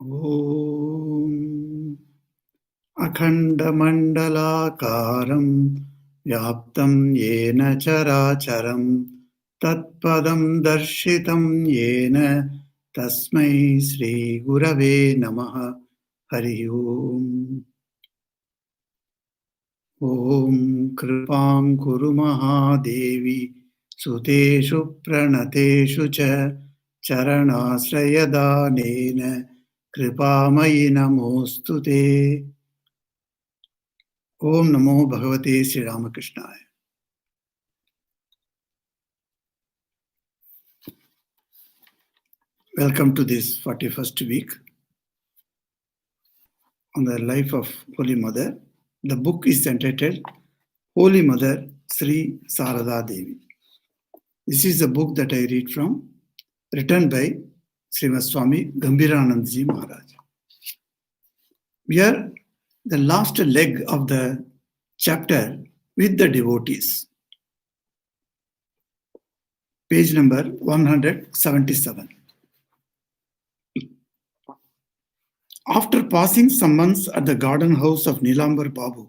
Om Akhandamandalakaram Vyaptam Yena Characharam Tatpadam Darshitam Yena Tasmai Sri Gurave Namaha Hari Om. Om Kripam Kuru Mahadevi Suteshu Pranateshu Cha Charanasrayadanena Kripamayi Namostute. Om Namo Bhagavate Sri Ramakrishnaya. Welcome to this 41st week on the life of Holy Mother. The book is entitled Holy Mother Sri Sarada Devi. This is a book that I read from, written by Srimad Swami Gambhiranandji Maharaj. We are the last leg of the chapter with the devotees. Page number 177. After passing some months at the garden house of Nilambar Babu,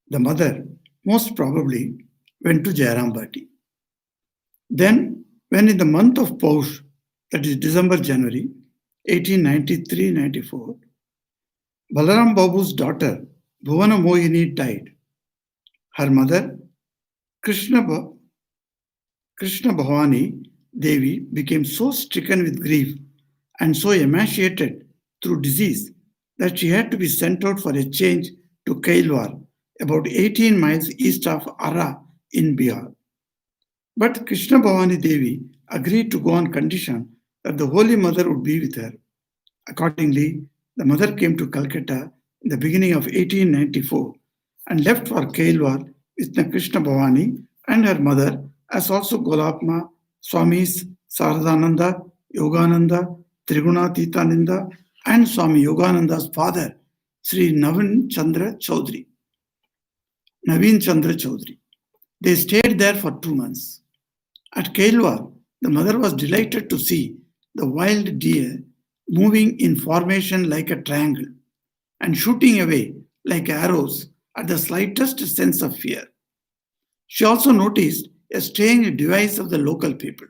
the mother most probably went to Jayarambati. Then, when in the month of Paush, that is December-January 1893-94, Balaram Babu's daughter Bhuvana Mohini died, her mother Krishna Bhavani Devi became so stricken with grief and so emaciated through disease that she had to be sent out for a change to Kailwar, about 18 miles east of Ara in Bihar. But Krishna Bhavani Devi agreed to go on condition that the Holy Mother would be with her. Accordingly, the mother came to Calcutta in the beginning of 1894 and left for Kailwar with Krishna Bhavani and her mother, as also Golapma, Swamis Saradananda, Yogananda, Trigunaatitananda, and Swami Yogananda's father, Sri Naveen Chandra Chaudhary. They stayed there for 2 months. At Kailwar, the mother was delighted to see the wild deer moving in formation like a triangle and shooting away like arrows at the slightest sense of fear. She also noticed a strange device of the local people.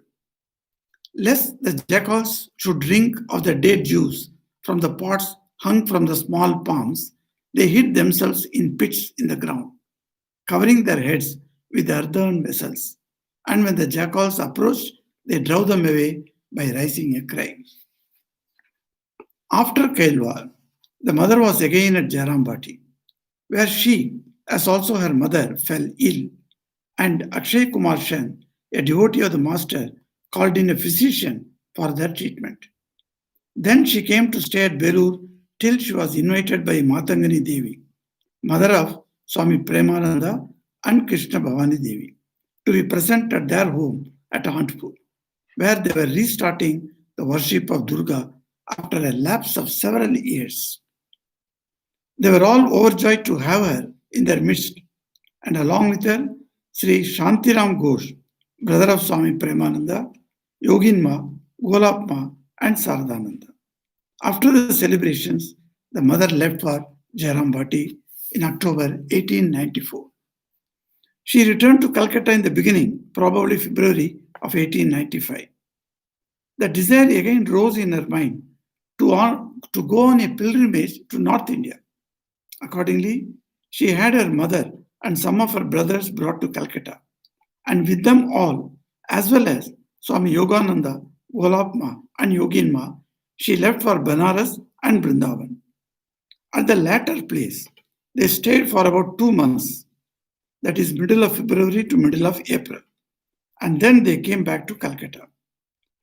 Lest the jackals should drink of the dead juice from the pots hung from the small palms, they hid themselves in pits in the ground, covering their heads with earthen vessels. And when the jackals approached, they drove them away by raising a cry. After Kailwar, the mother was again at Jayarambati, where she, as also her mother, fell ill, and Akshay Kumar Sen, a devotee of the master, called in a physician for their treatment. Then she came to stay at Belur till she was invited by Matangani Devi, mother of Swami Premananda and Krishna Bhavani Devi, to be present at their home at Anandpur, where they were restarting the worship of Durga after a lapse of several years. They were all overjoyed to have her in their midst, and along with her, Sri Shantiram Ghosh, brother of Swami Premananda, Yoginma, Golapma, and Saradananda. After the celebrations, the mother left for Jayarambati in October 1894. She returned to Calcutta in the beginning, probably February of 1895. The desire again rose in her mind to go on a pilgrimage to North India. Accordingly, she had her mother and some of her brothers brought to Calcutta, and with them all, as well as Swami Yogananda, Golapma, and Yoginma, she left for Banaras and Vrindavan. At the latter place, they stayed for about 2 months, that is middle of February to middle of April, and then they came back to Calcutta,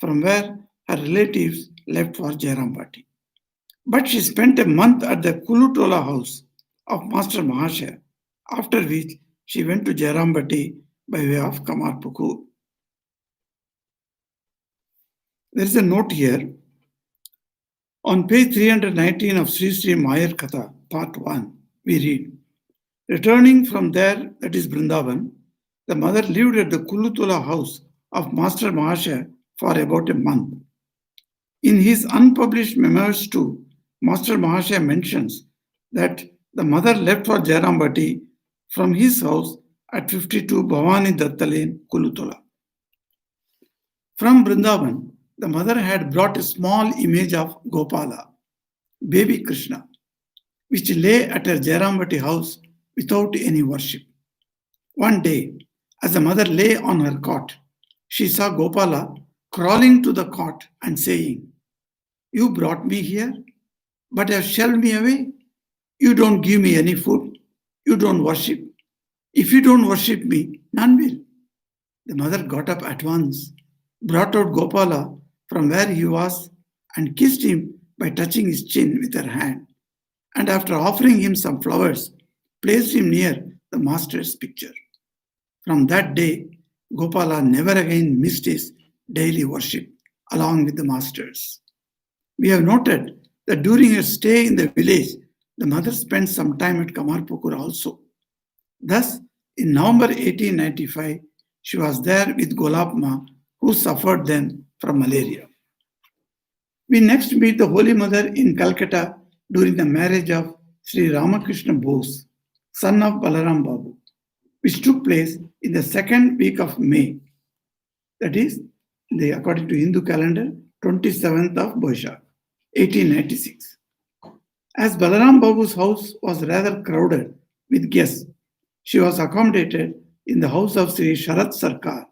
from where her relatives left for Jayarambati. But she spent a month at the Kulutola house of Master Mahashaya, after which she went to Jayarambati by way of Kamarpukur. There is a note here. On page 319 of Sri Sri Mayar Katha, part 1, we read, returning from there, that is Vrindavan, the mother lived at the Kulutula house of Master Mahashaya for about a month. In his unpublished memoirs too, Master Mahashaya mentions that the mother left for Jairambati from his house at 52 Bhavani Datta Lane, Kulutola. From Vrindavan, the mother had brought a small image of Gopala, baby Krishna, which lay at her Jairambati house without any worship. One day, as the mother lay on her cot, she saw Gopala crawling to the cot and saying, "You brought me here, but have shelved me away. You don't give me any food. You don't worship. If you don't worship me, none will." The mother got up at once, brought out Gopala from where he was, and kissed him by touching his chin with her hand, and after offering him some flowers, placed him near the master's picture. From that day, Gopala never again missed his daily worship along with the masters. We have noted that during her stay in the village, the mother spent some time at Kamarpukur also. Thus, in November 1895, she was there with Golapma, who suffered then from malaria. We next meet the Holy Mother in Calcutta during the marriage of Sri Ramakrishna Bose, son of Balaram Babu, which took place in the second week of May, that is, according to Hindu calendar, 27th of Boishak, 1896. As Balaram Babu's house was rather crowded with guests, she was accommodated in the house of Sri Sharat Sarkar,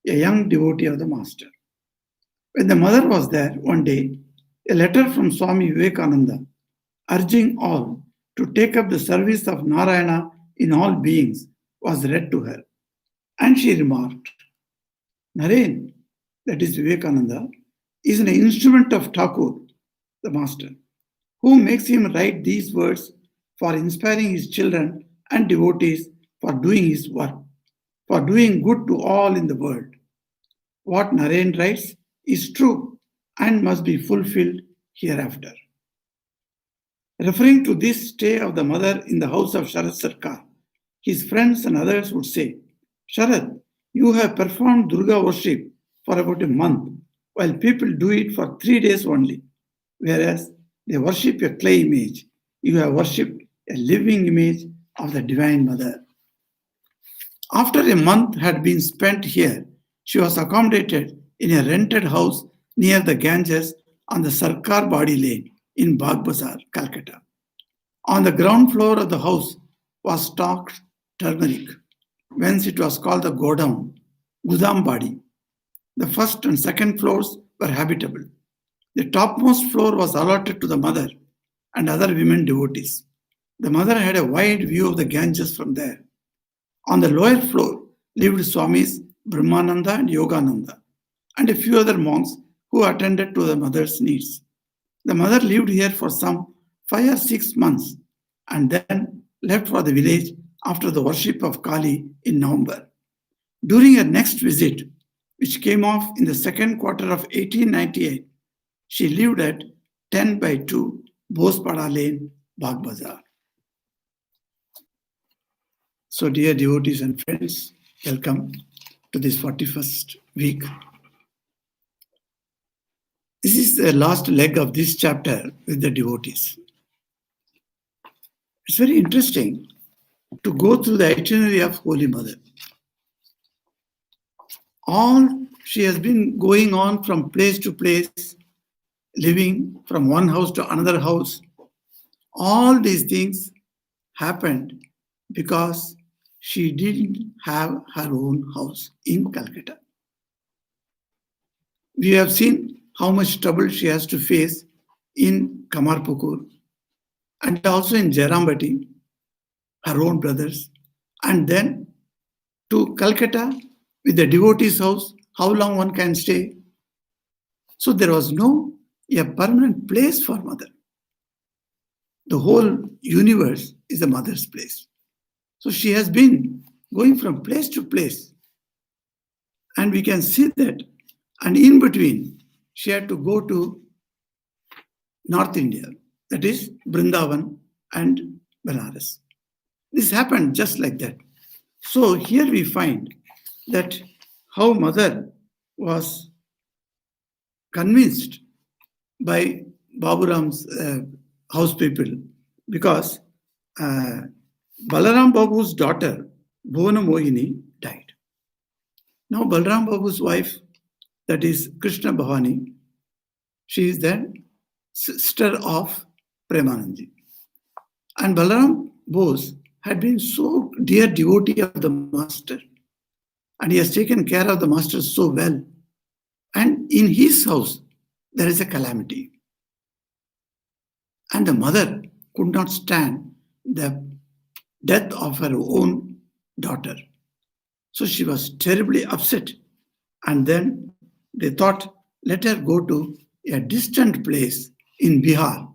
a young devotee of the master. When the mother was there one day, a letter from Swami Vivekananda urging all to take up the service of Narayana in all beings was read to her. And she remarked, "Naren, that is Vivekananda, is an instrument of Thakur, the master, who makes him write these words for inspiring his children and devotees for doing his work, for doing good to all in the world. What Naren writes is true and must be fulfilled hereafter." Referring to this stay of the mother in the house of Sharat Sarkar, his friends and others would say, "Sharat, you have performed Durga worship for about a month, while people do it for 3 days only, whereas they worship a clay image. You have worshipped a living image of the Divine Mother." After a month had been spent here, she was accommodated in a rented house near the Ganges on the Sarkar Badi Lane in Bagh Bazar, Calcutta. On the ground floor of the house was stocked turmeric, whence it was called the Godown, Gudam Badi. The first and second floors were habitable. The topmost floor was allotted to the mother and other women devotees. The mother had a wide view of the Ganges from there. On the lower floor lived Swamis Brahmananda and Yogananda, and a few other monks who attended to the mother's needs. The mother lived here for some 5 or 6 months and then left for the village after the worship of Kali in November. During her next visit, which came off in the second quarter of 1898, she lived at 10/2 Bospada Lane, Bagh Bazar. So, dear devotees and friends, welcome to this 41st week. This is the last leg of this chapter with the devotees. It's very interesting to go through the itinerary of Holy Mother. All she has been going on from place to place, living from one house to another house. All these things happened because she didn't have her own house in Calcutta. We have seen how much trouble she has to face in Kamarpukur and also in Jairambati, her own brothers, and then to Calcutta with the devotee's house, how long one can stay. So there was no a permanent place for mother. The whole universe is the mother's place. So she has been going from place to place. And we can see that. And in between, she had to go to North India, that is Vrindavan and Benares. This happened just like that. So here we find that how mother was convinced by Baburam's house people because uh, Balaram Babu's daughter, Bhuvana Mohini, died. Now, Balaram Babu's wife, that is Krishna Bhavani, she is the sister of Premanandji. And Balaram Bose had been so dear devotee of the master, and he has taken care of the master so well. And in his house, there is a calamity. And the mother could not stand the death of her own daughter. So she was terribly upset. And then they thought, let her go to a distant place in Bihar.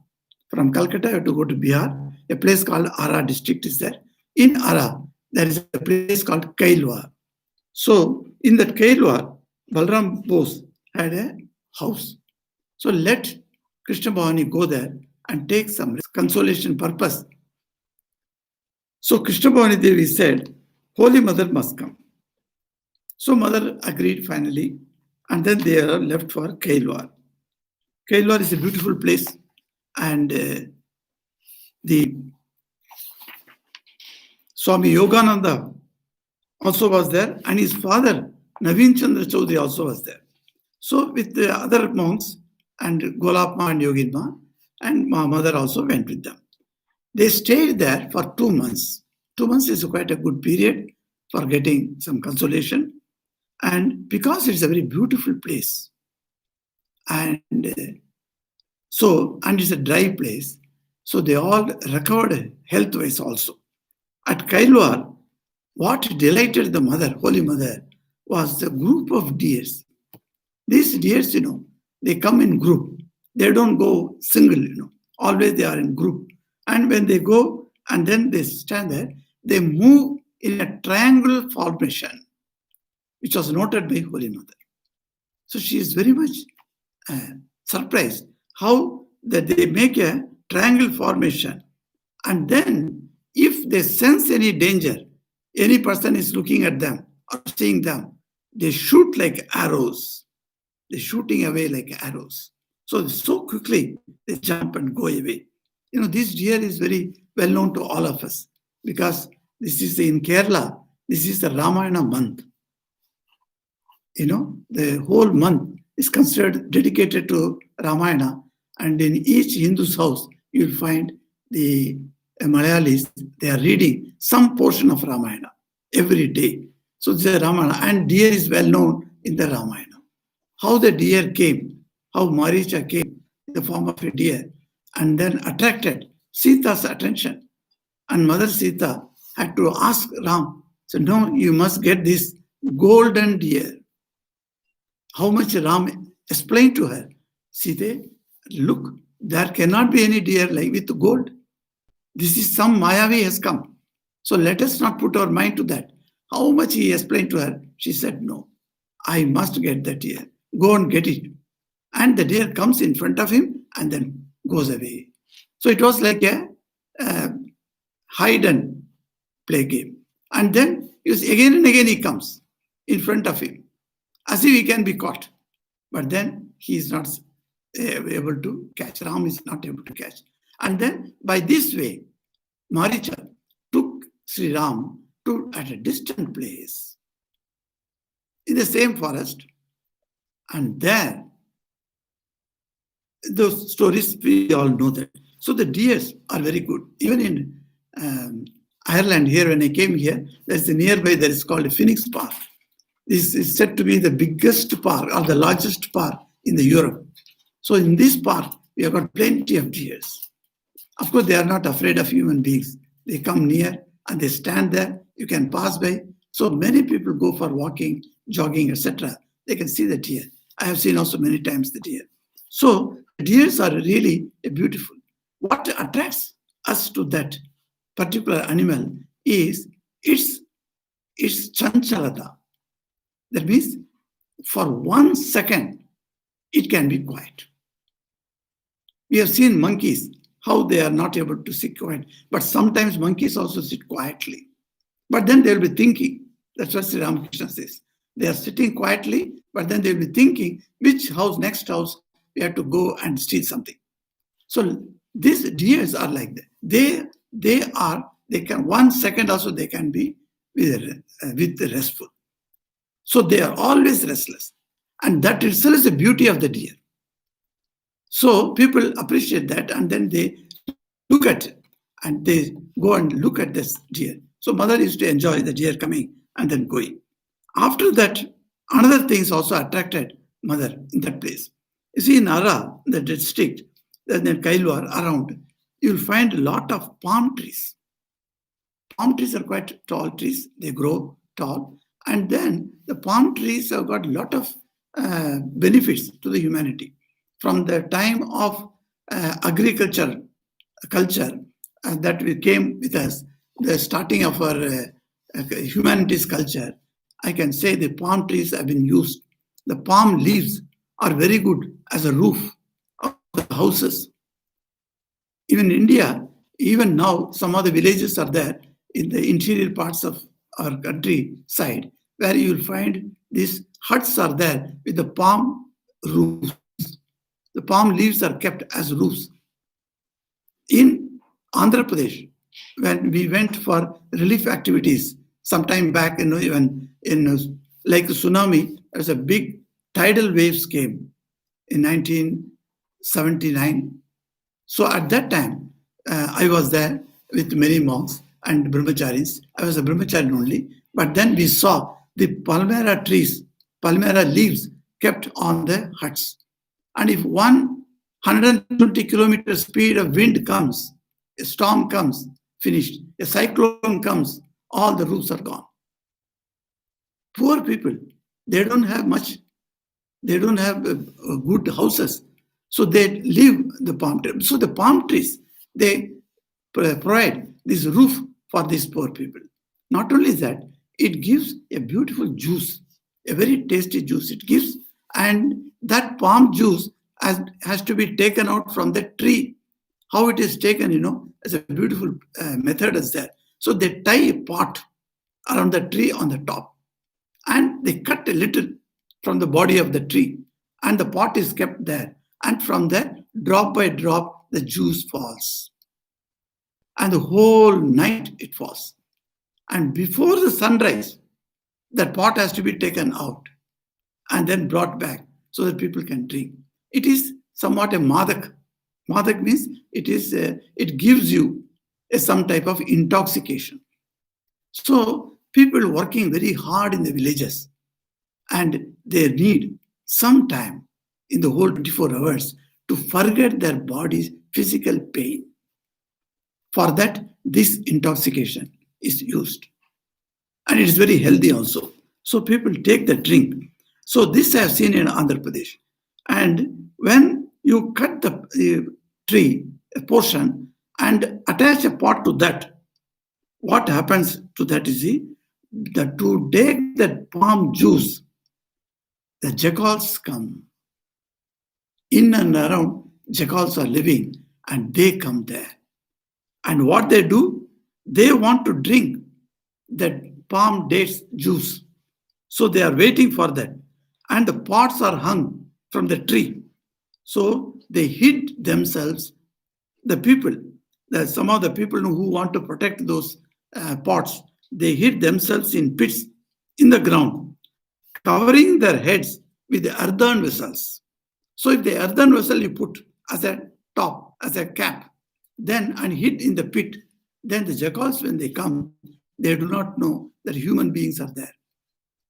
From Calcutta, you have to go to Bihar. A place called Ara district is there. In Ara, there is a place called Kailwar. So in that Kailwar, Balram Bose had a house. So let Krishna Bhavani go there and take some consolation purpose. So Krishna Bhavani Devi said, Holy Mother must come. So mother agreed finally, and then they are left for Kailwar. Kailwar is a beautiful place, and the Swami Yogananda also was there, and his father Naveen Chandra Chaudhary also was there. So with the other monks and Golapma and Yoginma, and my mother also went with them. They stayed there for 2 months. 2 months is quite a good period for getting some consolation. And because it's a very beautiful place, and and it's a dry place, so they all recovered health-wise also. At Kailwar, what delighted the mother, Holy Mother, was the group of deers. These deers, they come in group. They don't go single, always they are in group. And when they go and then they stand there, they move in a triangle formation, which was noted by Holy Mother. So she is very much surprised how that they make a triangle formation. And then if they sense any danger, any person is looking at them or seeing them, they shoot like arrows. They're shooting away like arrows. So quickly they jump and go away. This deer is very well known to all of us because this is in Kerala, this is the Ramayana month. The whole month is considered dedicated to Ramayana, and in each Hindu's house, you'll find the Malayalis, they are reading some portion of Ramayana every day. So this is Ramayana, and deer is well known in the Ramayana. How the deer came, how Maricha came in the form of a deer, and then attracted Sita's attention. And Mother Sita had to ask Ram, so no, you must get this golden deer. How much Ram explained to her. Sita, look, there cannot be any deer like with gold. This is some Mayavi has come. So let us not put our mind to that. How much he explained to her. She said, no, I must get that deer. Go and get it. And the deer comes in front of him and then goes away. So it was like a hide and play game. And then again and again he comes in front of him as if he can be caught. But then he is not able to catch. Ram is not able to catch. And then by this way, Maricha took Sri Ram at a distant place in the same forest. And there, those stories, we all know that. So the deers are very good. Even in Ireland here, when I came here, there's a nearby that is called a Phoenix Park. This is said to be the biggest park or the largest park in the Europe. So in this park, we have got plenty of deers. Of course, they are not afraid of human beings. They come near and they stand there. You can pass by. So many people go for walking, jogging, etc. They can see the deer. I have seen also many times the deer. So deers are really beautiful. What attracts us to that particular animal is its chanchalata. That means for 1 second, it can be quiet. We have seen monkeys, how they are not able to sit quiet. But sometimes monkeys also sit quietly. But then they'll be thinking. That's what Sri Ramakrishna says. They are sitting quietly, but then they'll be thinking, which house, next house, we have to go and steal something. So These deers are like that. They can 1 second also they can be with restful. So they are always restless, and that itself is the beauty of the deer. So people appreciate that, and then they look at it, and they go and look at this deer. So mother used to enjoy the deer coming and then going. After that, another things also attracted mother in that place. You see, in Ara, the district, then Kailwar around, you'll find a lot of palm trees. Palm trees are quite tall trees; they grow tall, and then the palm trees have got a lot of benefits to the humanity. From the time of agriculture culture that we came with us, the starting of our humanities culture, I can say the palm trees have been used. The palm leaves are very good as a roof of the houses. Even in India, even now, some of the villages are there in the interior parts of our countryside where you will find these huts are there with the palm roofs. The palm leaves are kept as roofs. In Andhra Pradesh, when we went for relief activities sometime back, even in like a tsunami, there's a big tidal waves came in 1979. So at that time, I was there with many monks and brahmacharis. I was a brahmachari only, but then we saw the palmyra trees, palmyra leaves kept on the huts. And if 120 kilometer speed of wind comes, a storm comes, finished. A cyclone comes, all the roofs are gone. Poor people, they don't have much, they don't have good houses. So they leave the palm trees. So the palm trees, they provide this roof for these poor people. Not only that, it gives a beautiful juice, a very tasty juice it gives. And that palm juice has to be taken out from the tree. How it is taken, is a beautiful method is there. So they tie a pot around the tree on the top, and they cut a little from the body of the tree, and the pot is kept there. And from there, drop by drop, the juice falls. And the whole night it falls. And before the sunrise, that pot has to be taken out and then brought back so that people can drink. It is somewhat a madak. Madak means it gives you some type of intoxication. So people working very hard in the villages, and they need some time in the whole 24 hours to forget their body's physical pain. For that, this intoxication is used. And it is very healthy also. So people take the drink. So this I have seen in Andhra Pradesh. And when you cut the tree, a portion, and attach a pot to that, what happens to that is that to take that palm juice, the jackals come. In and around, jackals are living, and they come there. And what they do, they want to drink that palm dates juice. So they are waiting for that. And the pots are hung from the tree. So they hid themselves, the people, some of the people who want to protect those pots, they hid themselves in pits in the ground, covering their heads with the earthen vessels. So if the earthen vessel you put as a top, as a cap, then and hid in the pit, then the jackals, when they come, they do not know that human beings are there.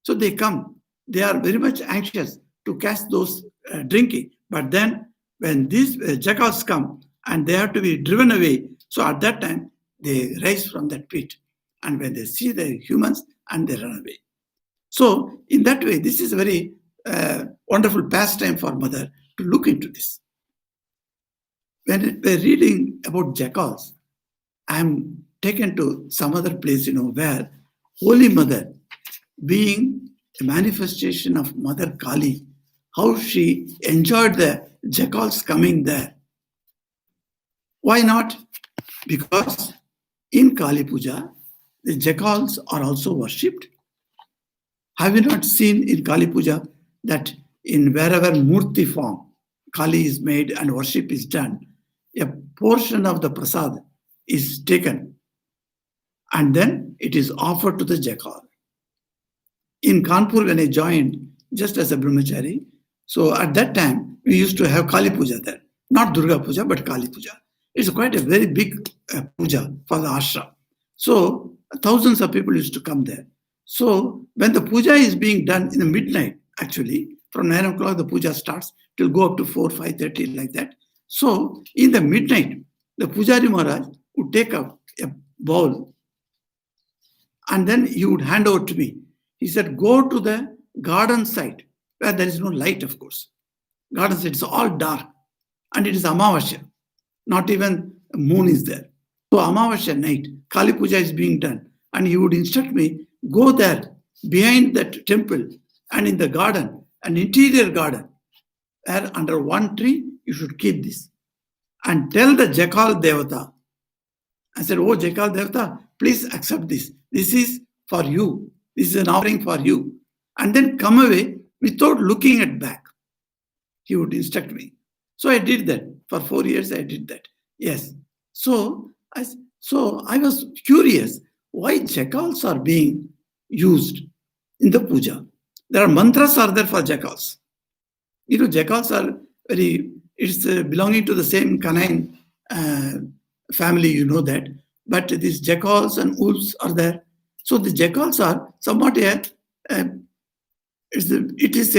So they come. They are very much anxious to catch those drinking. But then when these jackals come and they have to be driven away, so at that time they rise from that pit. And when they see the humans, and they run away. So in that way, this is a very wonderful pastime for mother to look into this. When we're reading about jackals, I'm taken to some other place, where Holy Mother, being a manifestation of Mother Kali, how she enjoyed the jackals coming there. Why not? Because in Kali Puja, the jackals are also worshipped. Have you not seen in Kali Puja that in wherever Murti form Kali is made and worship is done, a portion of the prasad is taken and then it is offered to the jackal. In Kanpur, when I joined just as a brahmachari, so at that time we used to have Kali Puja there, not Durga Puja but Kali Puja. It's quite a very big puja for the ashram. So thousands of people used to come there. So when the puja is being done in the midnight, actually from 9 o'clock the puja starts, it will go up to 4, 5:30 like that. So in the midnight, the Pujari Maharaj would take a bowl and then he would hand over to me. He said, go to the garden side where there is no light, of course. Garden side, it's all dark and it is Amavasya. Not even a moon is there. So Amavasya night, Kali Puja is being done. And he would instruct me, go there behind that temple and in the garden, an interior garden, where under one tree you should keep this. And tell the Jackal Devata. I said, oh Jackal Devata, please accept this. This is for you. This is an offering for you. And then come away without looking at back. He would instruct me. So I did that. For 4 years I did that. Yes. So I was curious why jackals are being used in the puja. There are mantras are there for jackals. You know, jackals are it's belonging to the same canine family, you know that. But these jackals and wolves are there. So the jackals are somewhat it is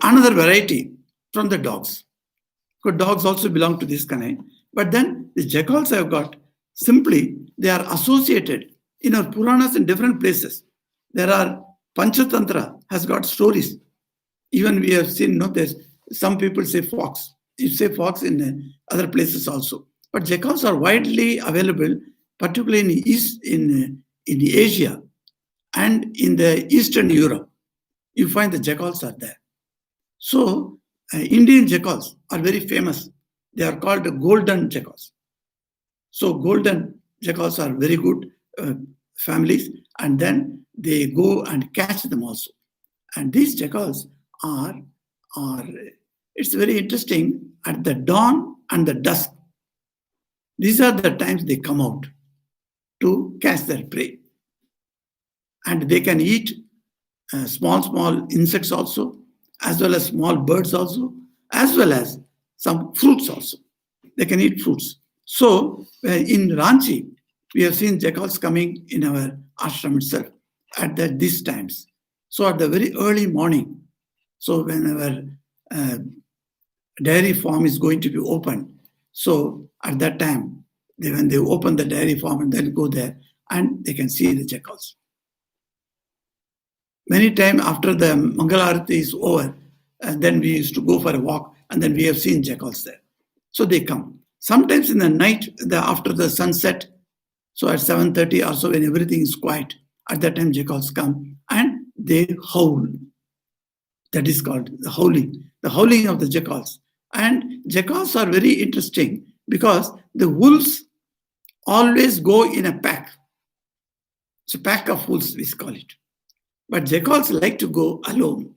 another variety from the dogs. Because dogs also belong to this canine. But then the jackals have got, simply, they are associated in our Puranas in different places. There are, Panchatantra has got stories. Even we have seen, there's some people say fox. You say fox in other places also. But jackals are widely available, particularly in Asia and in the Eastern Europe. You find the jackals are there. So, Indian jackals are very famous. They are called golden jackals. So golden jackals are very good families, and then they go and catch them also. And these jackals are it's very interesting, at the dawn and the dusk. These are the times they come out to catch their prey. And they can eat small insects also, as well as small birds also, as well as some fruits also. They can eat fruits. So in Ranchi, we have seen jackals coming in our ashram itself at these times. So at the very early morning, so when our dairy farm is going to be opened, so at that time, when they open the dairy farm and then go there, and they can see the jackals. Many times after the Mangalarati is over, and then we used to go for a walk, and then we have seen jackals there. So they come. Sometimes in the night, after the sunset, so at 7:30 or so, when everything is quiet, at that time jackals come and they howl. That is called the howling of the jackals. And jackals are very interesting because the wolves always go in a pack. It's a pack of wolves, we call it. But jackals like to go alone.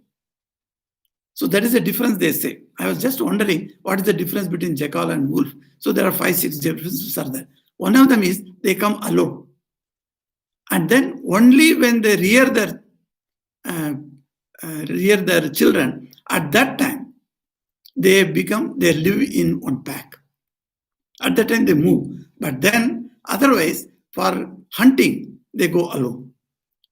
So that is the difference, they say. I was just wondering what is the difference between jackal and wolf. So there are 5, 6 differences are there. One of them is they come alone. And then only when they rear their children, at that time, they live in one pack. At that time they move. But then otherwise, for hunting, they go alone.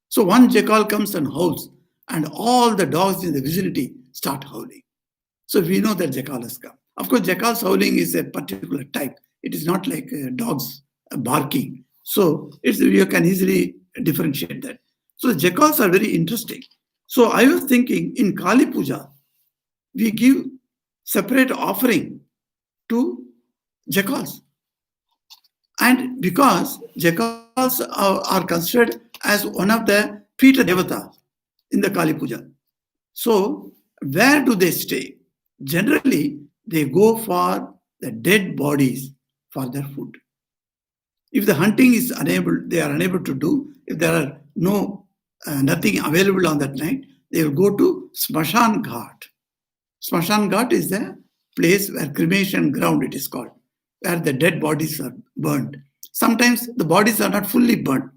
So one jackal comes and howls, and all the dogs in the vicinity start howling. So we know that jackal has come. Of course, jackal's howling is a particular type. It is not like dogs barking. So you can easily differentiate that. So the jackals are very interesting. So I was thinking, in Kali Puja, we give separate offering to jackals. And because jackals are considered as one of the Pita Devatas in the Kali Puja. So where do they stay? Generally, they go for the dead bodies for their food. If the hunting is they are unable to do, if there are nothing available on that night, they will go to Smashan Ghat. Smashan Ghat is the place where cremation ground, it is called. where the dead bodies are burned. Sometimes the bodies are not fully burned,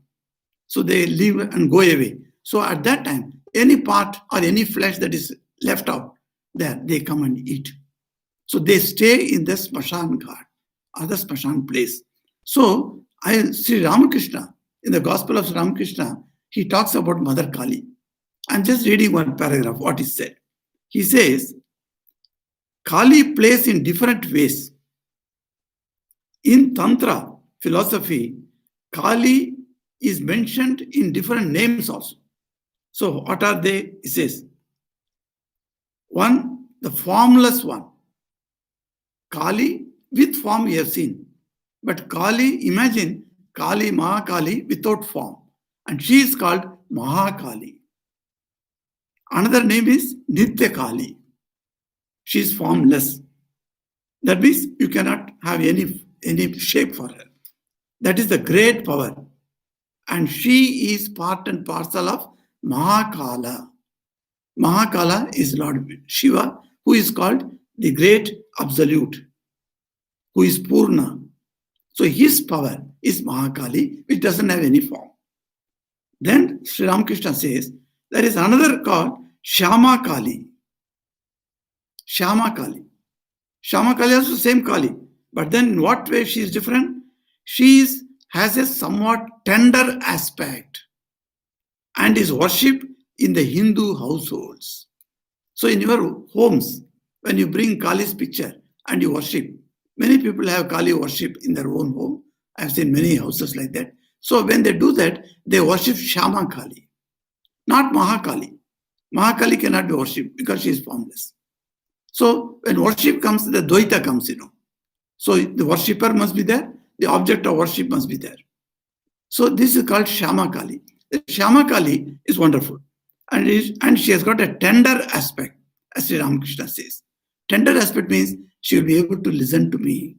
so they leave and go away. So at that time, any part or any flesh that is left out there, they come and eat. So they stay in the Smashan Ghat or the Smashan place. So Sri Ramakrishna, in the Gospel of Sri Ramakrishna, he talks about Mother Kali. I'm just reading one paragraph, what he said. He says, Kali plays in different ways. In Tantra philosophy, Kali is mentioned in different names also. So what are they? He says, one, the formless one. Kali with form we have seen. But Kali, imagine Kali, Mahakali without form. And she is called Mahakali. Another name is Nitya Kali. She is formless. That means you cannot have any shape for her. That is the great power. And she is part and parcel of Mahakala. Mahakala is Lord Shiva, who is called the great absolute, who is Purna. So his power is Mahakali, which doesn't have any form. Then Sri Ramakrishna says, there is another called Shama Kali. Shama Kali. Shama Kali is the same Kali. But then in what way she is different? She has a somewhat tender aspect and is worshipped in the Hindu households. So in your homes, when you bring Kali's picture and you worship, many people have Kali worship in their own home. I've seen many houses like that. So when they do that, they worship Shama Kali, not Mahakali. Mahakali cannot be worshipped because she is formless. So when worship comes, the Dvaita comes, So the worshipper must be there, the object of worship must be there. So this is called Shama Kali. The Shama Kali is wonderful. And she has got a tender aspect, as Sri Ramakrishna says. Tender aspect means she will be able to listen to me.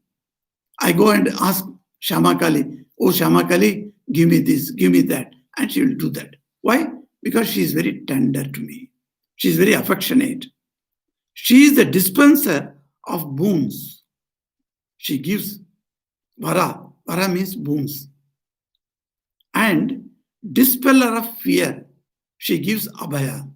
I go and ask Shama Kali, oh Shama Kali, give me this, give me that. And she will do that. Why? Because she is very tender to me. She is very affectionate. She is the dispenser of boons. She gives vara. Vara means boons. And dispeller of fear. She gives abhaya.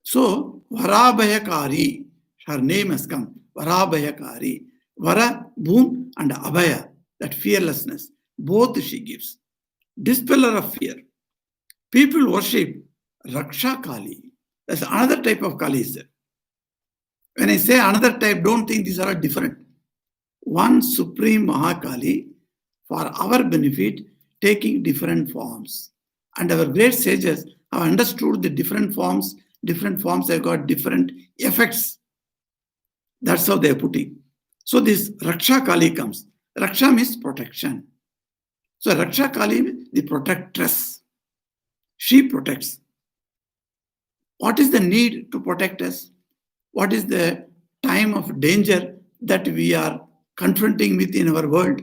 So, Varabhayakari, her name has come. Varabhayakari. Vara, boon, and abhaya, that fearlessness. Both she gives. Dispeller of fear. People worship Raksha Kali. That's another type of Kali is there. When I say another type, don't think these are different. One supreme Mahakali, for our benefit, taking different forms. And our great sages have understood the different forms have got different effects. That's how they are putting. So this Raksha Kali comes. Raksha means protection. So Raksha Kali, the protectress. She protects. What is the need to protect us? What is the time of danger that we are confronting with in our world?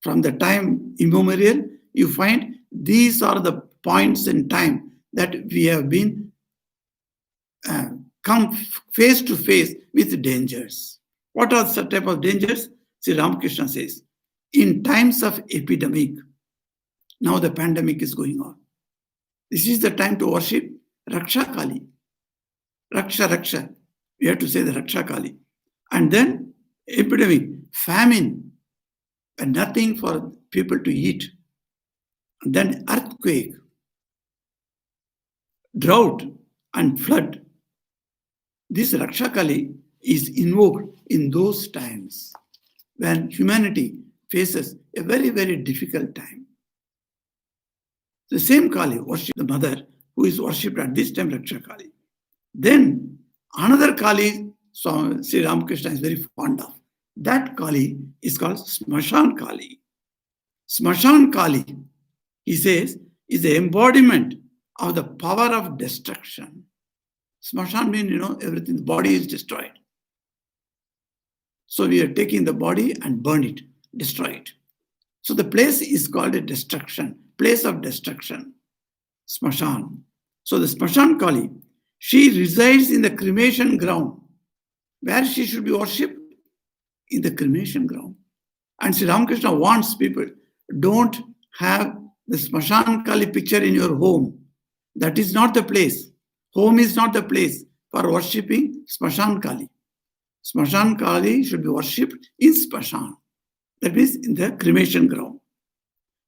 From the time immemorial, you find these are the points in time that we have been come face to face with dangers. What are the type of dangers? Sri Ramakrishna says, in times of epidemic, now the pandemic is going on. This is the time to worship Raksha Kali. Raksha. We have to say the Raksha Kali. And then epidemic, famine, and nothing for people to eat. And then earthquake, drought, and flood. This Raksha Kali is invoked in those times when humanity faces a very, very difficult time. The same Kali worships the mother who is worshipped at this time, Raksha Kali. Then another Kali, Sri Ramakrishna is very fond of. That Kali is called Smashan Kali. Smashan Kali, he says, is the embodiment of the power of destruction. Smashan means, everything, the body is destroyed. So we are taking the body and burn it, destroy it. So the place is called a destruction, place of destruction, Smashan. So the Smashan Kali, she resides in the cremation ground where she should be worshipped in the cremation ground. And Sri Ramakrishna wants people, don't have the Smashan Kali picture in your home. That is not the place. Home is not the place for worshipping Smashan Kali. Smashan Kali should be worshipped in Smashan. That means in the cremation ground.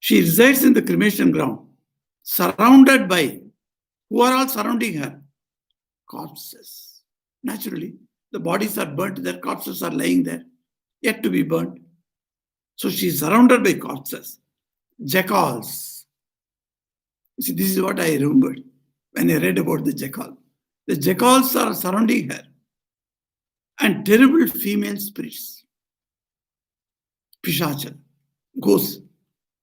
She resides in the cremation ground, surrounded by, who are all surrounding her? Corpses. Naturally, the bodies are burnt, their corpses are lying there, yet to be burnt. So she is surrounded by corpses, jackals. You see, this is what I remembered when I read about the jackal. The jackals are surrounding her, and terrible female spirits, Pishachal, ghosts,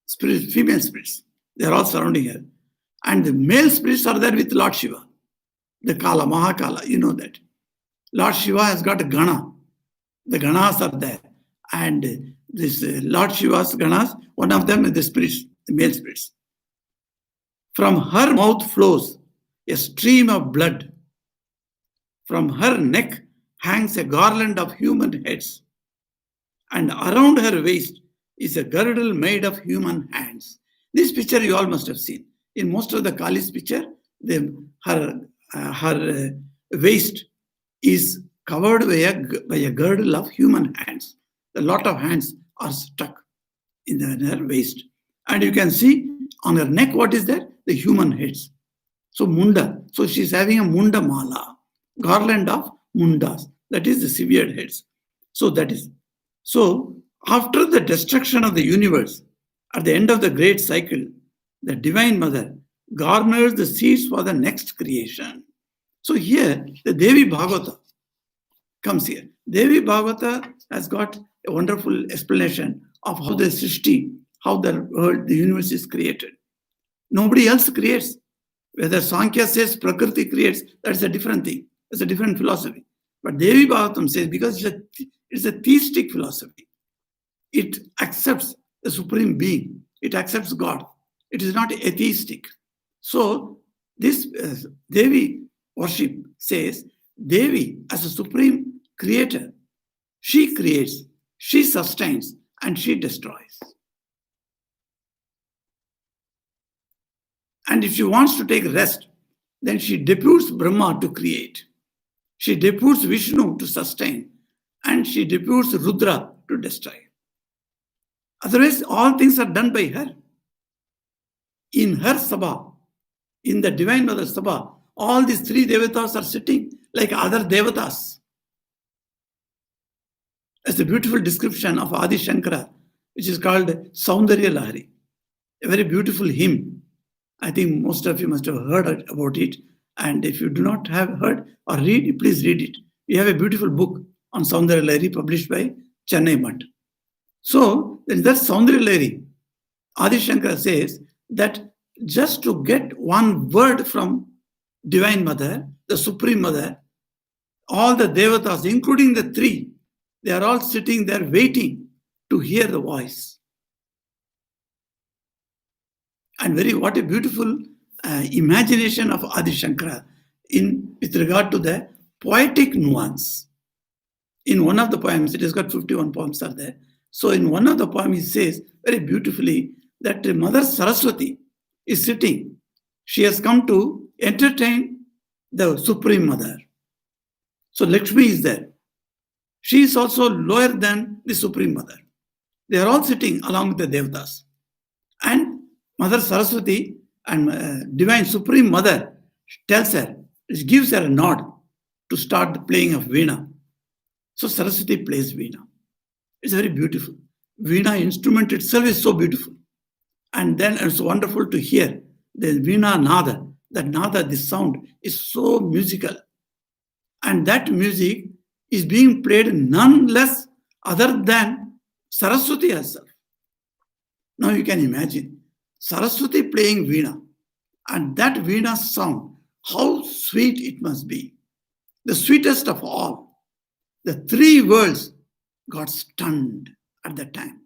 spirits, female spirits, they are all surrounding her. And the male spirits are there with Lord Shiva, the Kala, Mahakala, you know that. Lord Shiva has got a Gana. The Ganas are there. And this Lord Shiva's Ganas, one of them is the spirits, the male spirits. From her mouth flows a stream of blood. From her neck hangs a garland of human heads. And around her waist is a girdle made of human hands. This picture you all must have seen. In most of the Kali's picture, her waist is covered by a girdle of human hands. A lot of hands are stuck in her waist. And you can see on her neck, what is there? The human heads. So Munda. So she's having a Munda Mala, garland of Mundas. That is the severed heads. So that is. So after the destruction of the universe, at the end of the great cycle, the Divine Mother garners the seeds for the next creation. So here, the Devi Bhagavata comes here. Devi Bhagavata has got a wonderful explanation of how the Srishti, how the world, the universe is created. Nobody else creates. Whether Sankhya says Prakriti creates, that's a different thing. It's a different philosophy. But Devi Bhagavatam says, because it's a theistic philosophy, it accepts the Supreme Being. It accepts God. It is not atheistic. So this Devi worship says, Devi as a supreme creator, she creates, she sustains, and she destroys. And if she wants to take rest, then she deputes Brahma to create. She deputes Vishnu to sustain, and she deputes Rudra to destroy. Otherwise, all things are done by her. In her Sabha, in the Divine Mother Sabha, all these three devatas are sitting like other devatas. As a beautiful description of Adi Shankara, which is called Saundarya Lahari, a very beautiful hymn. I think most of you must have heard about it. And if you do not have heard or read, please read it. We have a beautiful book on Saundarya Lahari published by Chennai Mutt. So, that Saundarya Lahari, Adi Shankara says that just to get one word from Divine Mother, the Supreme Mother, all the devatas, including the three, they are all sitting there waiting to hear the voice. And what a beautiful imagination of Adi Shankara with regard to the poetic nuance. In one of the poems, it has got 51 poems are there. So in one of the poems, he says very beautifully that Mother Saraswati is sitting. She has come to entertain the Supreme Mother. So Lakshmi is there. She is also lower than the Supreme Mother. They are all sitting along with the Devatas. And Mother Saraswati and Divine Supreme Mother tells her, gives her a nod to start the playing of Veena. So Saraswati plays Veena. It's very beautiful. Veena instrument itself is so beautiful. And then it's wonderful to hear the Veena Nada. That Nada, this sound, is so musical. And that music is being played none less other than Saraswati herself. Now you can imagine Saraswati playing Veena, and that Veena sound, how sweet it must be. The sweetest of all. The three worlds got stunned at that time.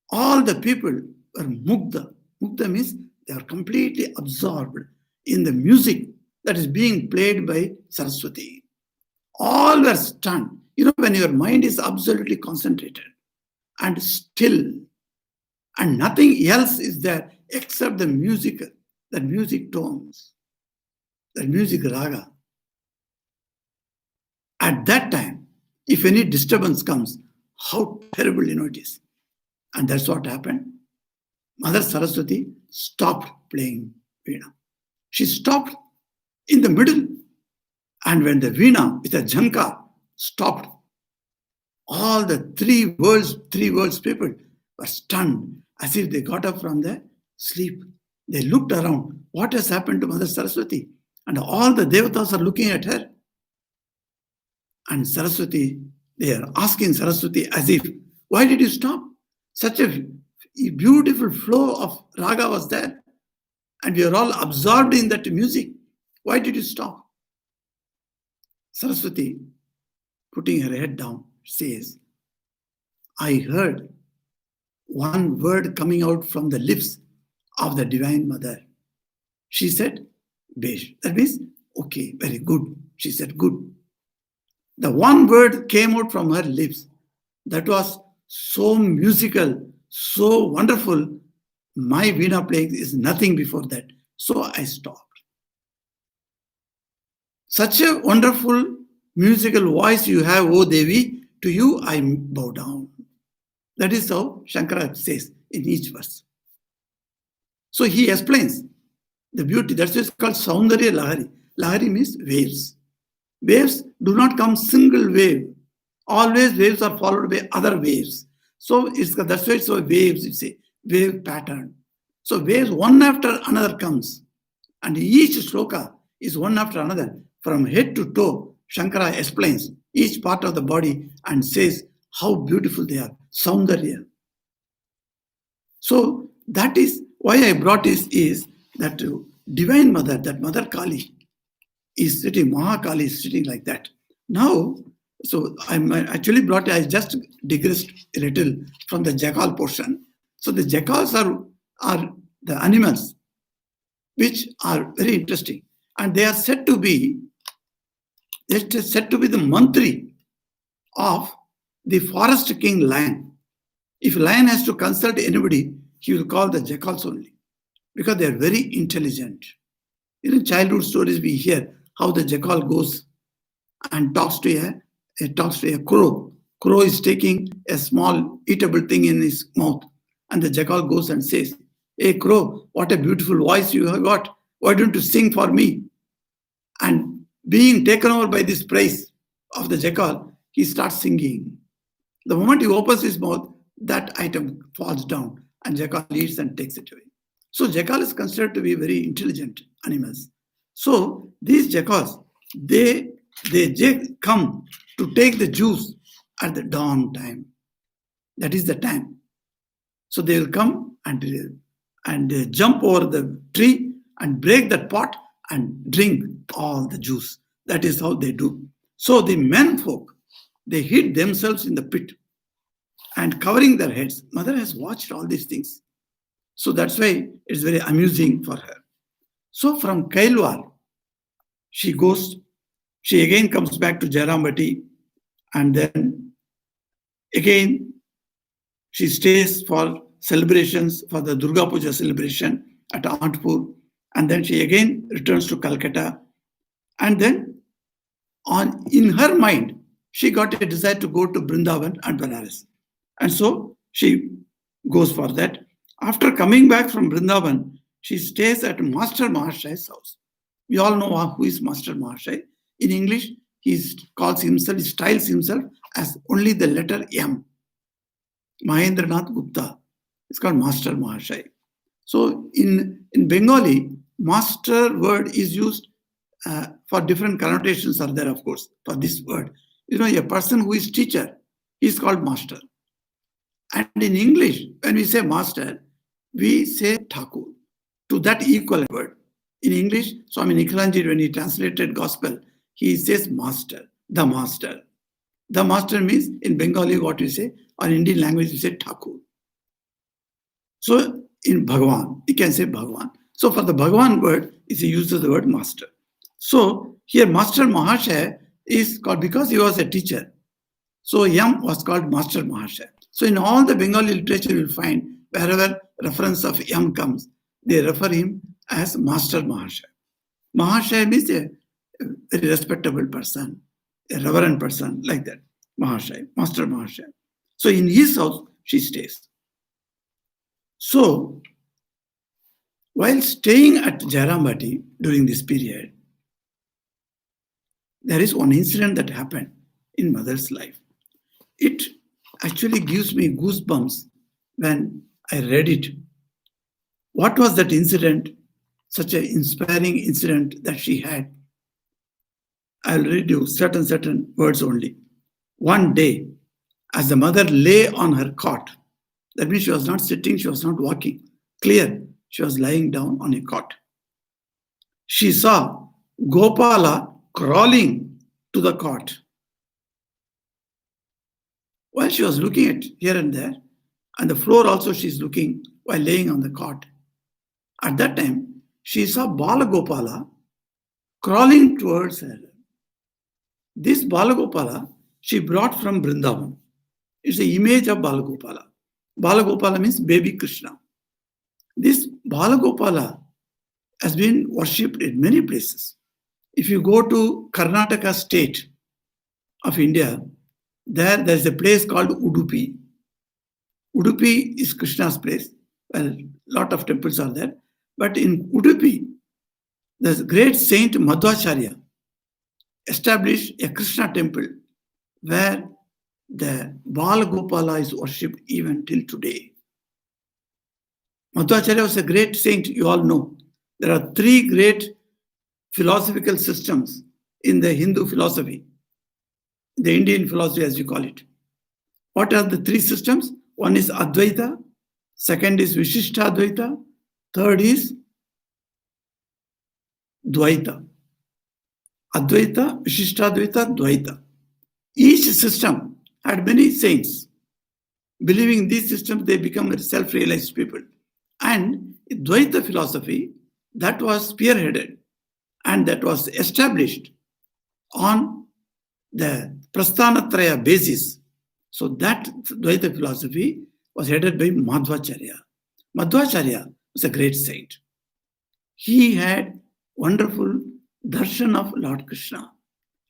All the people were mugdha. Mugdha means they are completely absorbed in the music that is being played by Saraswati. All were stunned. When your mind is absolutely concentrated and still, and nothing else is there except the music tones, the music raga. At that time, if any disturbance comes, how terrible it is. And that's what happened. Mother Saraswati stopped playing Veena. She stopped in the middle. And when the Veena with a jhanka stopped, all the three worlds people were stunned as if they got up from their sleep. They looked around. What has happened to Mother Saraswati? And all the devatas are looking at her. And Saraswati, they are asking Saraswati as if, why did you stop? Such a beautiful flow of raga was there. And we are all absorbed in that music. Why did you stop? Saraswati, putting her head down, says, I heard one word coming out from the lips of the Divine Mother. She said, Besh. That means, okay, very good. She said, good. The one word came out from her lips that was so musical, so wonderful. My Veena playing is nothing before that. So I stopped. Such a wonderful musical voice you have, O Devi, to you I bow down. That is how Shankara says in each verse. So he explains the beauty. That's why it's called Saundarya Lahari. Lahari means waves. Waves do not come single wave. Always waves are followed by other waves. So that's why it's a waves, it's a wave pattern. So waves one after another comes. And each shloka is one after another. From head to toe, Shankara explains each part of the body and says how beautiful they are. Saundarya. So that is why I brought this is that Divine Mother, that Mother Kali, is sitting, Mahakali is sitting like that. Now, so I'm actually brought, I just digressed a little from the jackal portion. So the jackals are the animals which are very interesting. And they are said to be the mantri of the forest king lion. If lion has to consult anybody, he will call the jackals only because they are very intelligent. In childhood stories we hear how the jackal goes and talks to a crow. Crow is taking a small eatable thing in his mouth, and the jackal goes and says, "Hey crow, what a beautiful voice you have got. Why don't you sing for me?" And being taken over by this praise of the jackal, he starts singing. The moment he opens his mouth, that item falls down and jackal eats and takes it away. So jackal is considered to be very intelligent animals. So these jackals, they come to take the juice at the dawn time. That is the time. So they will come and jump over the tree and break that pot and drink all the juice. That is how they do. So the men folk, they hid themselves in the pit and covering their heads. Mother has watched all these things. So that's why it's very amusing for her. So from Kailwar, she again comes back to Jairambati, and then again she stays for celebrations, for the Durga Puja celebration at Antpur, and then she again returns to Calcutta. And then in her mind, she got a desire to go to Vrindavan and Banaras. And so she goes for that. After coming back from Vrindavan, she stays at Master Mahashay's house. We all know who is Master Mahashay. In English, he styles himself as only the letter M. Mahendranath Gupta. It's called Master Mahashay. So in Bengali, master word is used for different connotations are there, of course, for this word. A person who is teacher is called master. And in English, when we say master, we say Thakur, to that equal word. In English, Swami Nikhilanji, when he translated gospel, he says master, the master. The master means in Bengali what we say, or Indian language we say Thakur. So in Bhagavan, you can say Bhagavan. So for the Bhagavan word, it uses the word master. So here Master Mahashay is called because he was a teacher. So Yam was called Master Mahashaya. So in all the Bengali literature, you will find wherever reference of Yam comes, they refer him as Master Mahashaya. Mahashaya means a very respectable person, a reverend person, like that. Mahashaya, Master Mahashaya. So in his house, she stays. So while staying at Jairambati during this period, there is one incident that happened in mother's life. It actually gives me goosebumps when I read it. What was that incident? Such an inspiring incident that she had. I'll read you certain words only. One day, as the mother lay on her cot, that means she was not sitting, she was not walking. Clear, she was lying down on a cot. She saw Gopala crawling to the cot. While she was looking at here and there, and the floor also she's looking while laying on the cot. At that time, she saw Balagopala crawling towards her. This Balagopala she brought from Vrindavan. It's the image of Balagopala. Balagopala means baby Krishna. This Balagopala has been worshipped in many places. If you go to Karnataka state of India, there's a place called Udupi. Udupi is Krishna's place. Well, a lot of temples are there. But in Udupi, the great saint Madhvacharya established a Krishna temple where the Balagopala is worshipped even till today. Madhvacharya was a great saint, you all know. There are three great philosophical systems in the Hindu philosophy, the Indian philosophy as you call it. What are the three systems? One is Advaita, second is Vishishtadvaita, third is Dvaita. Advaita, Vishishtadvaita, Dvaita. Each system had many saints. Believing in these systems, they become self-realized people. And Dvaita philosophy, that was spearheaded and that was established on the Prasthanatraya basis. So that Dvaita philosophy was headed by Madhvacharya. Madhvacharya was a great saint. He had wonderful darshan of Lord Krishna.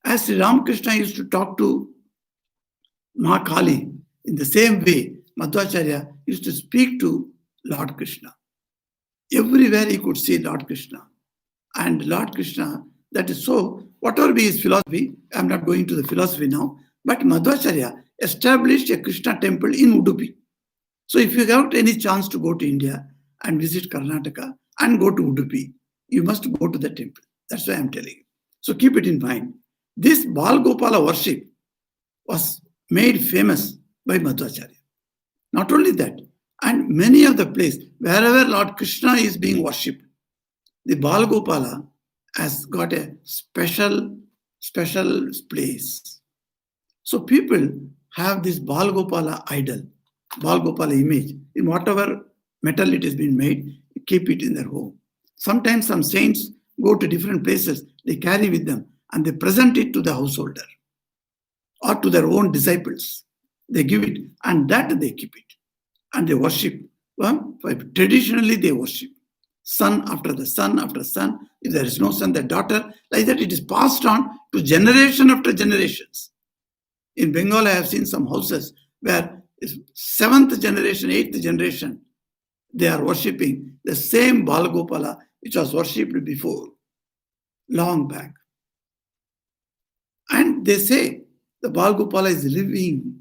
As Sri Ramakrishna used to talk to Ma Kali, in the same way, Madhvacharya used to speak to Lord Krishna. Everywhere he could see Lord Krishna. And Lord Krishna, that is so, whatever be his philosophy, I'm not going to the philosophy now, but Madhvacharya established a Krishna temple in Udupi. So if you have any chance to go to India and visit Karnataka and go to Udupi, you must go to the temple. That's why I'm telling you. So keep it in mind. This Balgopala worship was made famous by Madhvacharya. Not only that, and many of the places, wherever Lord Krishna is being worshipped, the Balgopala has got a special place. So people have this Balgopala idol, Balgopala image, in whatever metal it has been made, keep it in their home. Sometimes some saints go to different places, they carry with them and they present it to the householder or to their own disciples. They give it and that they keep it and they worship. Well, traditionally they worship. Son after the son after son. If there is no son, the daughter. Like that it is passed on to generation after generations. In Bengal, I have seen some houses where 7th generation, 8th generation, they are worshipping the same Balgopala which was worshipped before, long back. And they say the Balgopala is living.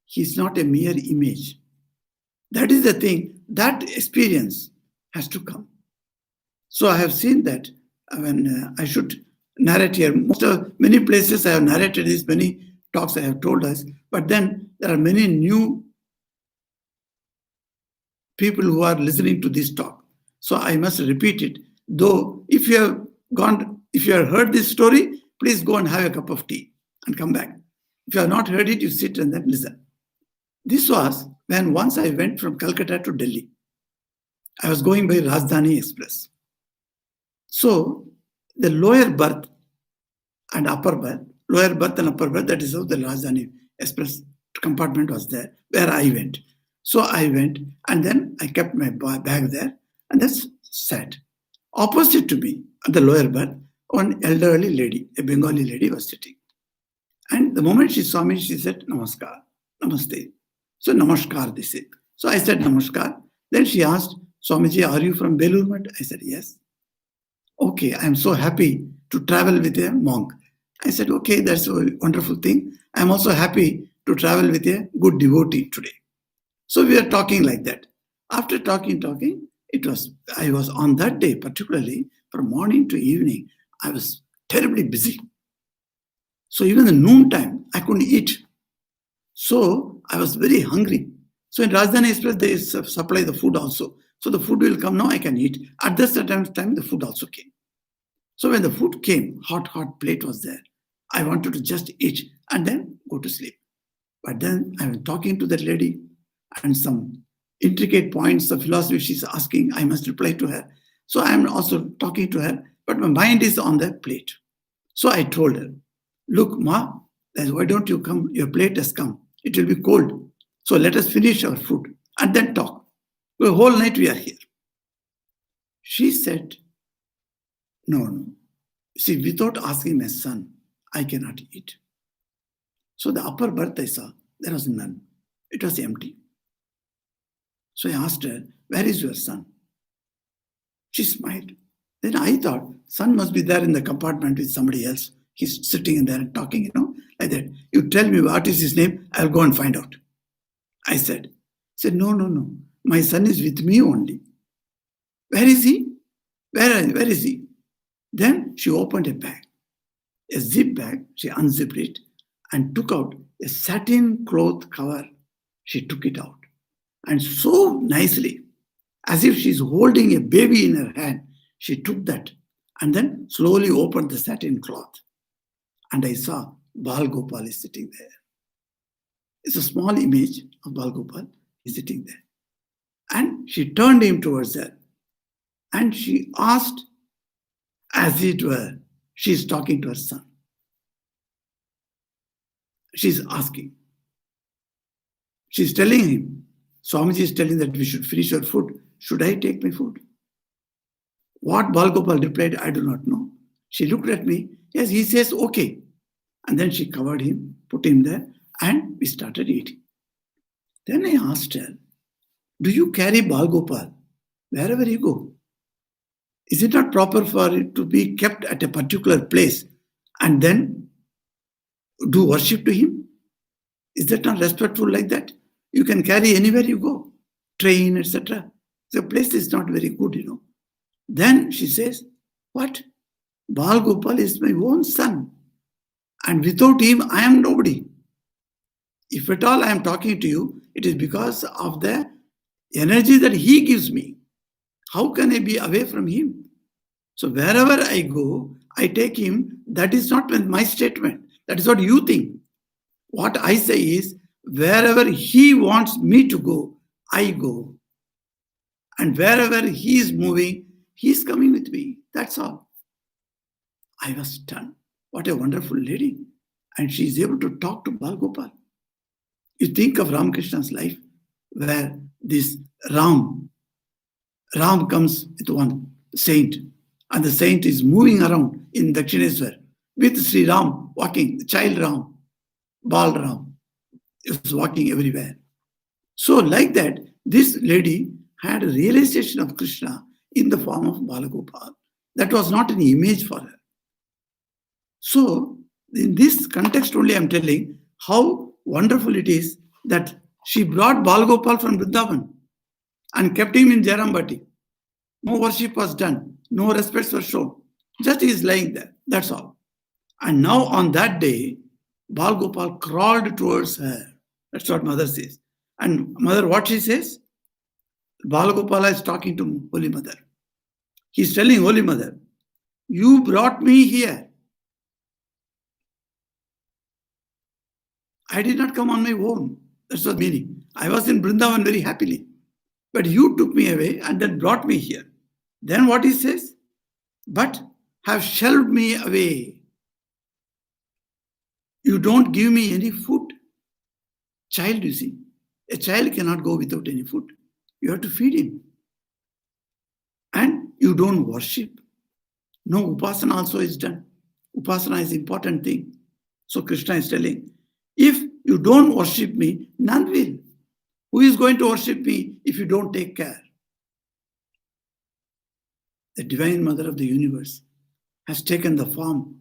He is not a mere image. That is the thing. That experience has to come. So I have seen that when I should narrate here. Many places I have narrated this, many talks I have told us, but then there are many new people who are listening to this talk. So I must repeat it. Though if you have heard this story, please go and have a cup of tea and come back. If you have not heard it, you sit and then listen. This was when once I went from Calcutta to Delhi. I was going by Rajdhani Express. So the lower berth and upper berth, lower berth and upper berth. That is how the Rajdhani Express compartment was there, where I went. So I went, and then I kept my bag there, and that's sat. Opposite to me, at the lower berth, one elderly lady, a Bengali lady, was sitting. And the moment she saw me, she said, Namaskar, Namaste. So, Namaskar, they said. So I said, Namaskar. Then she asked, Swamiji, are you from Belur Math? I said, yes. Okay, I'm so happy to travel with a monk. I said, okay, that's a wonderful thing. I'm also happy to travel with a good devotee today. So we are talking like that. After talking, I was on that day, particularly from morning to evening, I was terribly busy. So even the noon time, I couldn't eat. So I was very hungry. So in Rajdhani Express, they supply the food also. So the food will come now, I can eat. At this time, the food also came. So when the food came, hot plate was there. I wanted to just eat and then go to sleep. But then I was talking to that lady, and some intricate points of philosophy she's asking, I must reply to her. So I'm also talking to her, but my mind is on the plate. So I told her, look, Ma, why don't you come? Your plate has come. It will be cold. So let us finish our food and then talk. The whole night we are here. She said, no. See, without asking my son, I cannot eat. So the upper berth I saw, there was none. It was empty. So I asked her, where is your son? She smiled. Then I thought, son must be there in the compartment with somebody else. He's sitting in there and talking, like that. You tell me what is his name, I'll go and find out. I said, no. My son is with me only. Where is he? Where is he? Then she opened a bag, a zip bag. She unzipped it and took out a satin cloth cover. She took it out. And so nicely, as if she's holding a baby in her hand, she took that and then slowly opened the satin cloth. And I saw Bal Gopal is sitting there. It's a small image of Bal Gopal. He's sitting there. And she turned him towards her. And she asked, as it were, she's talking to her son. She's asking. She's telling him, Swamiji is telling that we should finish our food. Should I take my food? What Bal Gopal replied, I do not know. She looked at me. Yes, he says, okay. And then she covered him, put him there, and we started eating. Then I asked her, do you carry Bal Gopal wherever you go? Is it not proper for it to be kept at a particular place and then do worship to him? Is that not respectful like that? You can carry anywhere you go, train, etc. The place is not very good, Then she says, what? Bal Gopal is my own son. And without him, I am nobody. If at all I am talking to you, it is because of the energy that he gives me. How can I be away from him? So wherever I go, I take him. That is not my statement. That is what you think. What I say is, wherever he wants me to go, I go. And wherever he is moving, he is coming with me. That's all. I was stunned. What a wonderful lady. And she is able to talk to Bal Gopal. You think of Ramakrishna's life, where this Ram comes with one saint, and the saint is moving around in Dakshineswar with Sri Ram walking, the child Ram, Bal Ram, is walking everywhere. So like that, this lady had a realization of Krishna in the form of Balagopal. That was not an image for her. So in this context only I'm telling how wonderful it is that she brought Balagopal from Vrindavan and kept him in Jairambati. No worship was done. No respects were shown. Just he is lying there. That's all. And now on that day, Bal Gopal crawled towards her. That's what mother says. And mother, what she says? Bal Gopal is talking to Holy Mother. He's telling Holy Mother, you brought me here. I did not come on my own. That's the meaning. I was in Vrindavan very happily. But you took me away and then brought me here. Then what he says? But have shelved me away. You don't give me any food. Child, you see, a child cannot go without any food. You have to feed him. And you don't worship. No, upasana also is done. Upasana is important thing. So Krishna is telling, if you don't worship me, none will. Who is going to worship me if you don't take care? The Divine Mother of the universe has taken the form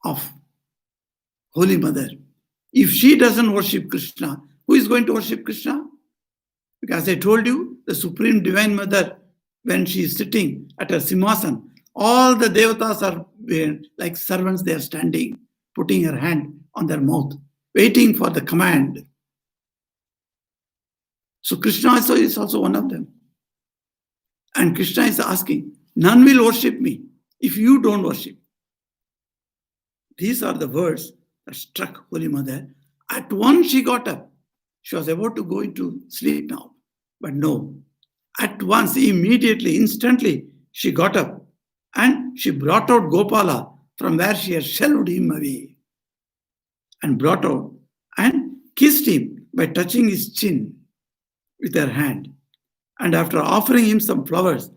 of Holy Mother. If she doesn't worship Krishna, who is going to worship Krishna? Because I told you, the Supreme Divine Mother, when she is sitting at her simhasan, all the devatas are like servants, they are standing, putting her hand on their mouth, waiting for the command. So Krishna also is also one of them. And Krishna is asking, none will worship me if you don't worship. These are the words that struck Holy Mother. At once she got up. She was about to go into sleep now. But no, at once, immediately, instantly, she got up and she brought out Gopala from where she had shelved him away and brought out and kissed him by touching his chin with her hand. And after offering him some flowers,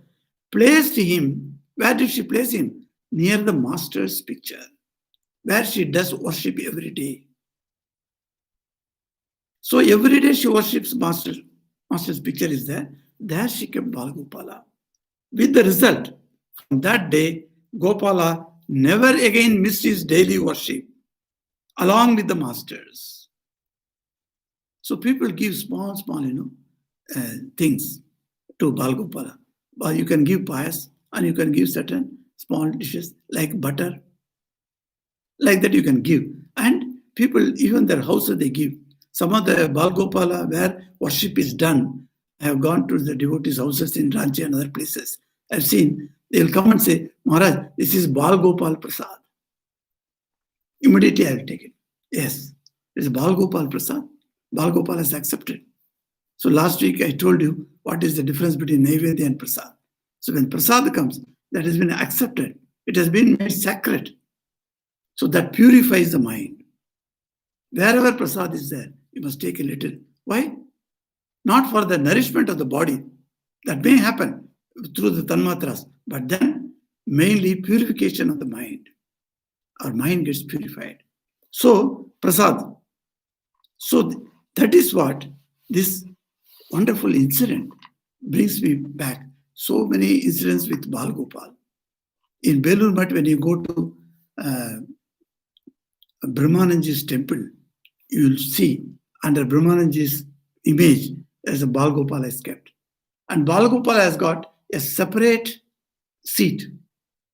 placed him, where did she place him? Near the master's picture, where she does worship every day. So every day she worships master's picture is there. There she kept Balgopala. With the result, from that day, Gopala never again missed his daily worship along with the masters. So people give small, things to Balgopala. But you can give payas and you can give certain small dishes like butter. Like that you can give. And people, even their houses, they give. Some of the Balgopala where worship is done, I have gone to the devotees' houses in Ranchi and other places. I've seen, they'll come and say, Maharaj, this is Balgopal Prasad. Immediately I will take it. Yes, it is Balgopal Prasad. Balgopal is accepted. So last week I told you what is the difference between Nivedita and Prasad. So when Prasad comes, that has been accepted. It has been made sacred. So that purifies the mind. Wherever Prasad is there, you must take a little. Why? Not for the nourishment of the body. That may happen through the tanmatras, but then mainly purification of the mind. Our mind gets purified. So, Prasad. So that is what this wonderful incident brings me back. So many incidents with Balgopal. In Belur Math, when you go to Brahmananji's temple, you will see under Brahmananji's image, there's a Balgopala is kept. And Balgopala has got a separate seat,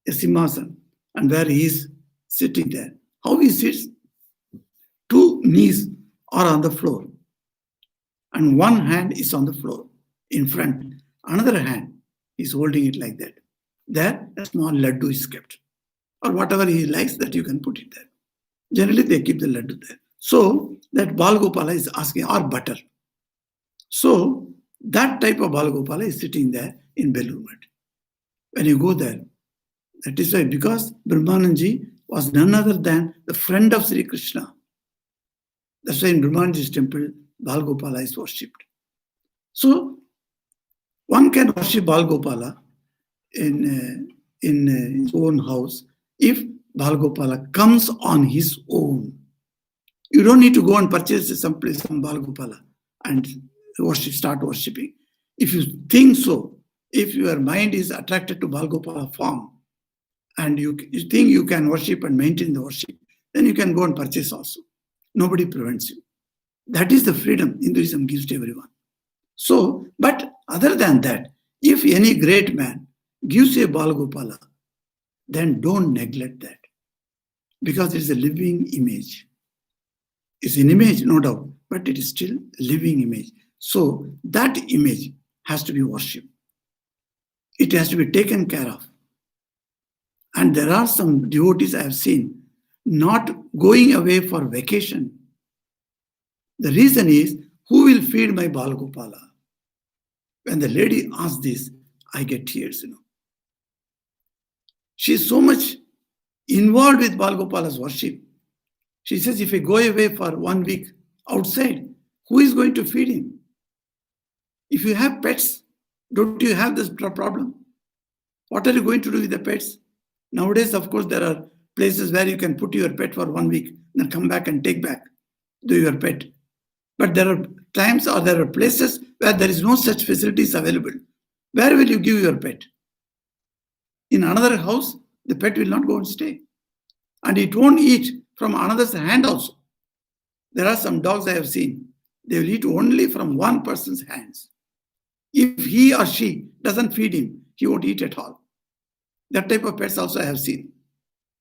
a simhasan, and where he is sitting there. How he sits? Two knees are on the floor, and one hand is on the floor in front. Another hand is holding it like that. There, a small laddu is kept, or whatever he likes that you can put it there. Generally, they keep the laddu there. So that Balgopala is asking, or butter. So that type of Balgopala is sitting there in Belur Math. When you go there, that is why, because Brahmananji was none other than the friend of Sri Krishna. That's why in Brahmananji's temple, Balgopala is worshipped. So one can worship Balgopala in his own house if Balgopala comes on his own. You don't need to go and purchase some Balgopala and start worshipping. If you think so, if your mind is attracted to Balgopala form and you think you can worship and maintain the worship, then you can go and purchase also. Nobody prevents you. That is the freedom Hinduism gives to everyone. So, but other than that, if any great man gives you a Balgopala, then don't neglect that. Because it is a living image. It's an image, no doubt, but it is still a living image. So that image has to be worshipped. It has to be taken care of. And there are some devotees I have seen not going away for vacation. The reason is, who will feed my Balgopala? When the lady asks this, I get tears, She is so much involved with Balgopala's worship She says, if I go away for 1 week outside, who is going to feed him? If you have pets, don't you have this problem? What are you going to do with the pets? Nowadays, of course, there are places where you can put your pet for 1 week, then come back and take back your pet. But there are times or there are places where there is no such facilities available. Where will you give your pet? In another house, the pet will not go and stay. And it won't eat from another's hand also. There are some dogs I have seen. They will eat only from one person's hands. If he or she doesn't feed him, he won't eat at all. That type of pets also I have seen.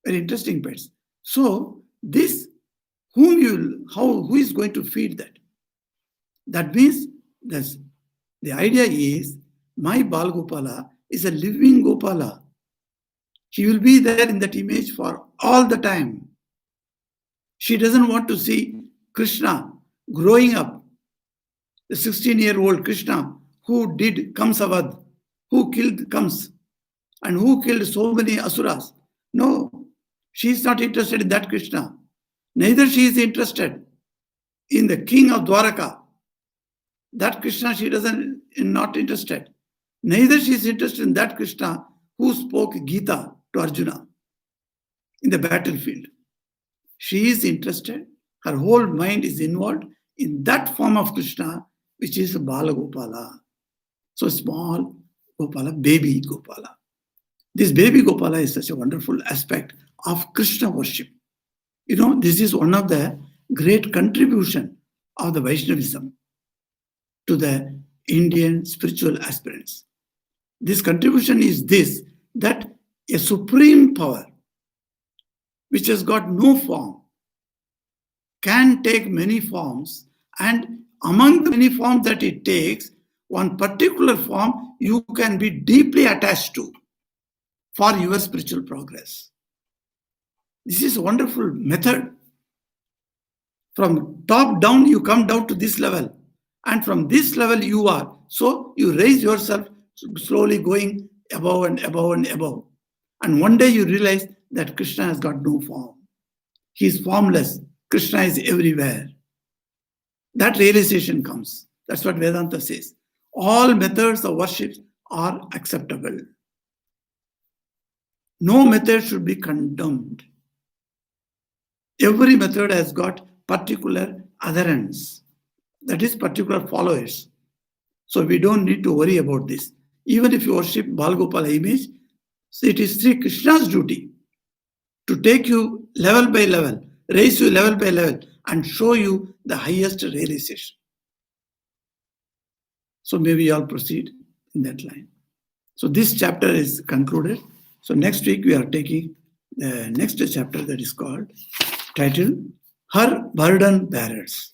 Very interesting pets. So this, who is going to feed that? That means the idea is my Bal Gopala is a living Gopala. He will be there in that image for all the time. She doesn't want to see Krishna growing up, the 16-year-old Krishna who did Kamsavad, who killed Kams, and who killed so many Asuras. No, she is not interested in that Krishna. Neither she is interested in the king of Dwaraka. That Krishna she not interested. Neither she is interested in that Krishna who spoke Gita to Arjuna in the battlefield. She is interested, her whole mind is involved in that form of Krishna, which is Bala Gopala. So small Gopala, baby Gopala. This baby Gopala is such a wonderful aspect of Krishna worship. This is one of the great contribution of the Vaishnavism to the Indian spiritual aspirants. This contribution is this, that a supreme power, which has got no form, can take many forms, and among the many forms that it takes, one particular form you can be deeply attached to for your spiritual progress. This is a wonderful method. From top down, you come down to this level, and from this level you are. So you raise yourself, slowly going above and above and above. And one day you realize that Krishna has got no form. He is formless. Krishna is everywhere. That realization comes. That's what Vedanta says. All methods of worship are acceptable. No method should be condemned. Every method has got particular adherents, that is, particular followers. So we don't need to worry about this. Even if you worship Bal Gopala image, so it is Sri Krishna's duty to take you level by level, raise you level by level, and show you the highest realization. So maybe you all proceed in that line. So this chapter is concluded. So next week we are taking the next chapter that is titled Her Burden Bearers.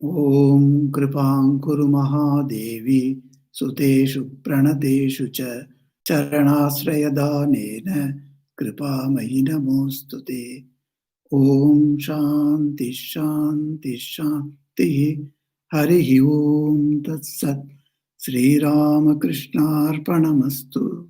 Om Kripam Kuru Mahadevi Suteshu Pranateshu Cha Charanasrayadanena Kripamayi Namostute. Om Shanti Shanti Shanti Hari Om Tat Sat Sri Ramakrishna Arpanamastu.